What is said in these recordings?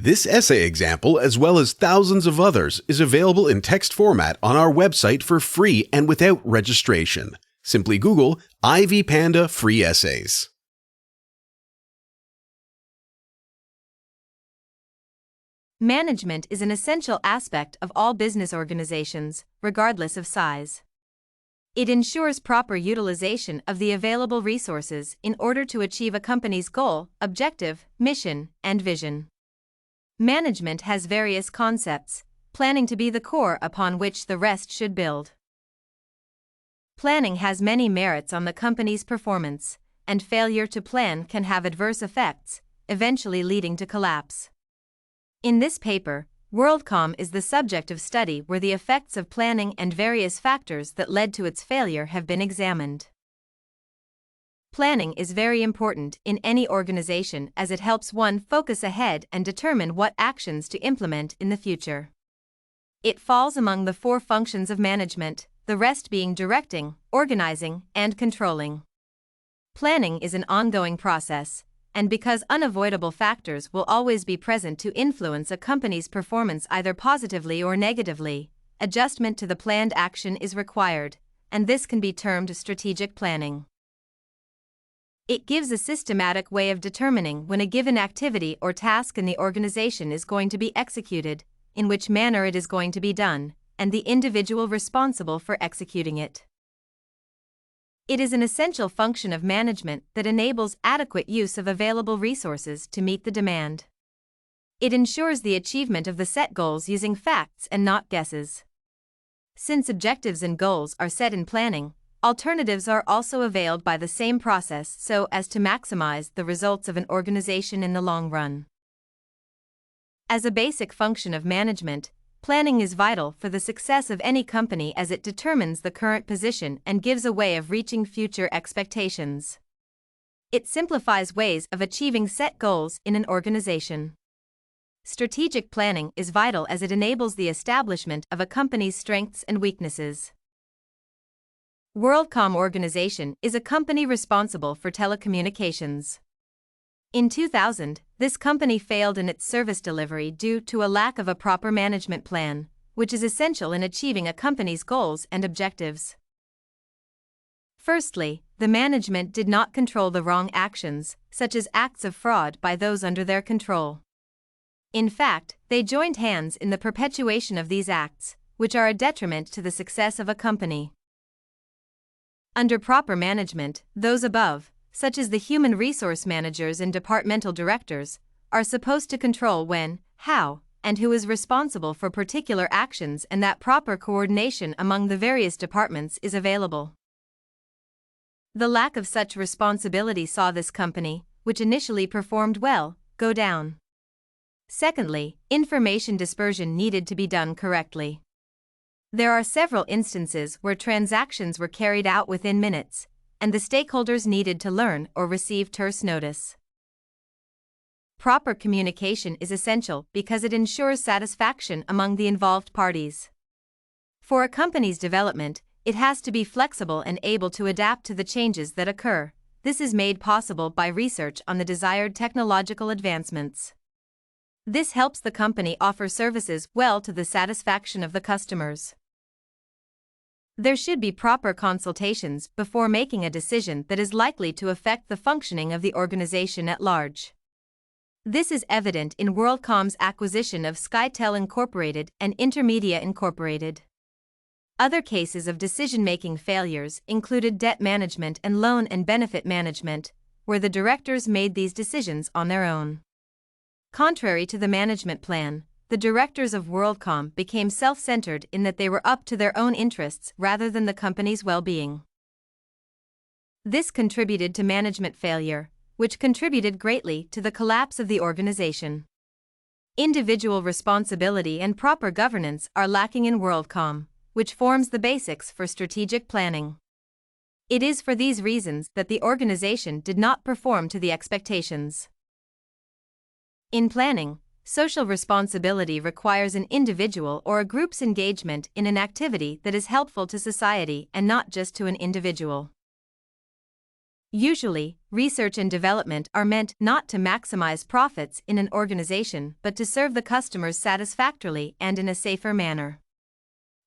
This essay example, as well as thousands of others, is available in text format on our website for free and without registration. Simply Google Ivy Panda Free Essays. Management is an essential aspect of all business organizations, regardless of size. It ensures proper utilization of the available resources in order to achieve a company's goal, objective, mission, and vision. Management has various concepts, planning to be the core upon which the rest should build. Planning has many merits on the company's performance, and failure to plan can have adverse effects, eventually leading to collapse. In this paper, WorldCom is the subject of study where the effects of planning and various factors that led to its failure have been examined. Planning is very important in any organization as it helps one focus ahead and determine what actions to implement in the future. It falls among the 4 functions of management, the rest being directing, organizing, and controlling. Planning is an ongoing process, and because unavoidable factors will always be present to influence a company's performance either positively or negatively, adjustment to the planned action is required, and this can be termed strategic planning. It gives a systematic way of determining when a given activity or task in the organization is going to be executed, in which manner it is going to be done, and the individual responsible for executing it. It is an essential function of management that enables adequate use of available resources to meet the demand. It ensures the achievement of the set goals using facts and not guesses. Since objectives and goals are set in planning, alternatives are also availed by the same process so as to maximize the results of an organization in the long run. As a basic function of management, planning is vital for the success of any company as it determines the current position and gives a way of reaching future expectations. It simplifies ways of achieving set goals in an organization. Strategic planning is vital as it enables the establishment of a company's strengths and weaknesses. WorldCom organization is a company responsible for telecommunications. In 2000, this company failed in its service delivery due to a lack of a proper management plan, which is essential in achieving a company's goals and objectives. Firstly, the management did not control the wrong actions, such as acts of fraud by those under their control. In fact, they joined hands in the perpetuation of these acts, which are a detriment to the success of a company. Under proper management, those above, such as the human resource managers and departmental directors, are supposed to control when, how, and who is responsible for particular actions and that proper coordination among the various departments is available. The lack of such responsibility saw this company, which initially performed well, go down. Secondly, information dispersion needed to be done correctly. There are several instances where transactions were carried out within minutes, and the stakeholders needed to learn or receive terse notice. Proper communication is essential because it ensures satisfaction among the involved parties. For a company's development, it has to be flexible and able to adapt to the changes that occur. This is made possible by research on the desired technological advancements. This helps the company offer services well to the satisfaction of the customers. There should be proper consultations before making a decision that is likely to affect the functioning of the organization at large. This is evident in WorldCom's acquisition of Cited Incorporated and Intermedia Incorporated. Other cases of decision-making failures included debt management and loan and benefit management, where the directors made these decisions on their own. Contrary to the management plan, the directors of WorldCom became self-centered in that they were up to their own interests rather than the company's well-being. This contributed to management failure, which contributed greatly to the collapse of the organization. Individual responsibility and proper governance are lacking in WorldCom, which forms the basics for strategic planning. It is for these reasons that the organization did not perform to the expectations. In planning, social responsibility requires an individual or a group's engagement in an activity that is helpful to society and not just to an individual. Usually, research and development are meant not to maximize profits in an organization but to serve the customers satisfactorily and in a safer manner.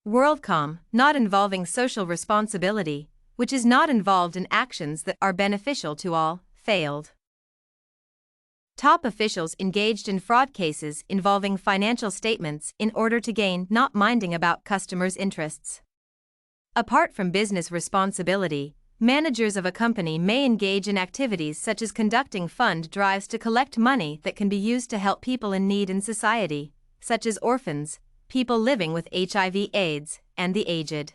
WorldCom, not involving social responsibility, which is not involved in actions that are beneficial to all, failed. Top officials engaged in fraud cases involving financial statements in order to gain, not minding about customers' interests. Apart from business responsibility, managers of a company may engage in activities such as conducting fund drives to collect money that can be used to help people in need in society, such as orphans, people living with HIV/AIDS, and the aged.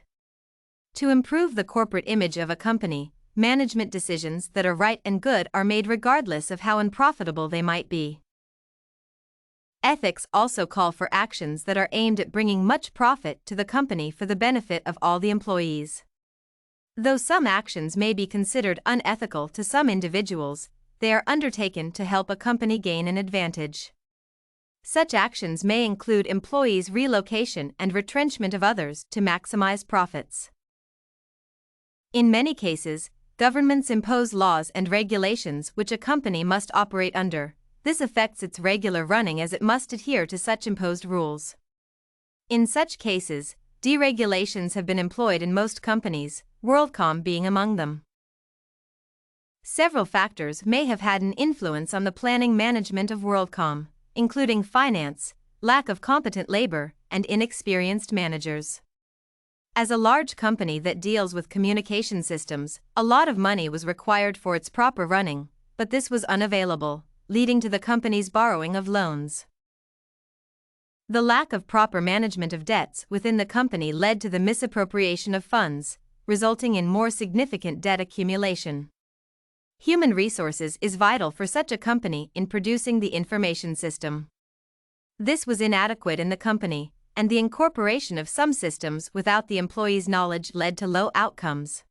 To improve the corporate image of a company, management decisions that are right and good are made regardless of how unprofitable they might be. Ethics also call for actions that are aimed at bringing much profit to the company for the benefit of all the employees. Though some actions may be considered unethical to some individuals, they are undertaken to help a company gain an advantage. Such actions may include employees' relocation and retrenchment of others to maximize profits. In many cases, governments impose laws and regulations which a company must operate under. This affects its regular running as it must adhere to such imposed rules. In such cases, deregulations have been employed in most companies, WorldCom being among them. Several factors may have had an influence on the planning management of WorldCom, including finance, lack of competent labor, and inexperienced managers. As a large company that deals with communication systems, a lot of money was required for its proper running, but this was unavailable, leading to the company's borrowing of loans. The lack of proper management of debts within the company led to the misappropriation of funds, resulting in more significant debt accumulation. Human resources is vital for such a company in producing the information system. This was inadequate in the company, and the incorporation of some systems without the employees' knowledge led to low outcomes.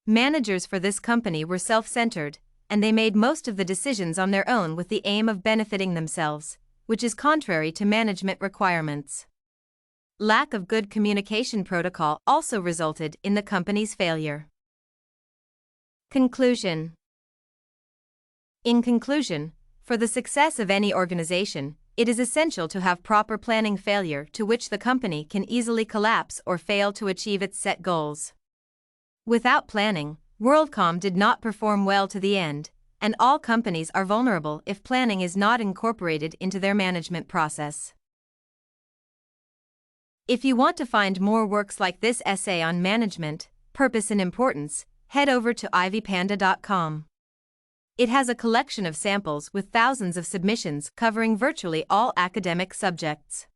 Managers for this company were self-centered, and they made most of the decisions on their own with the aim of benefiting themselves, which is contrary to management requirements. Lack of good communication protocol also resulted in the company's failure. Conclusion. In conclusion, for the success of any organization, it is essential to have proper planning failure to which the company can easily collapse or fail to achieve its set goals. Without planning, WorldCom did not perform well to the end, and all companies are vulnerable if planning is not incorporated into their management process. If you want to find more works like this essay on management, purpose and importance, head over to ivypanda.com. It has a collection of samples with thousands of submissions covering virtually all academic subjects.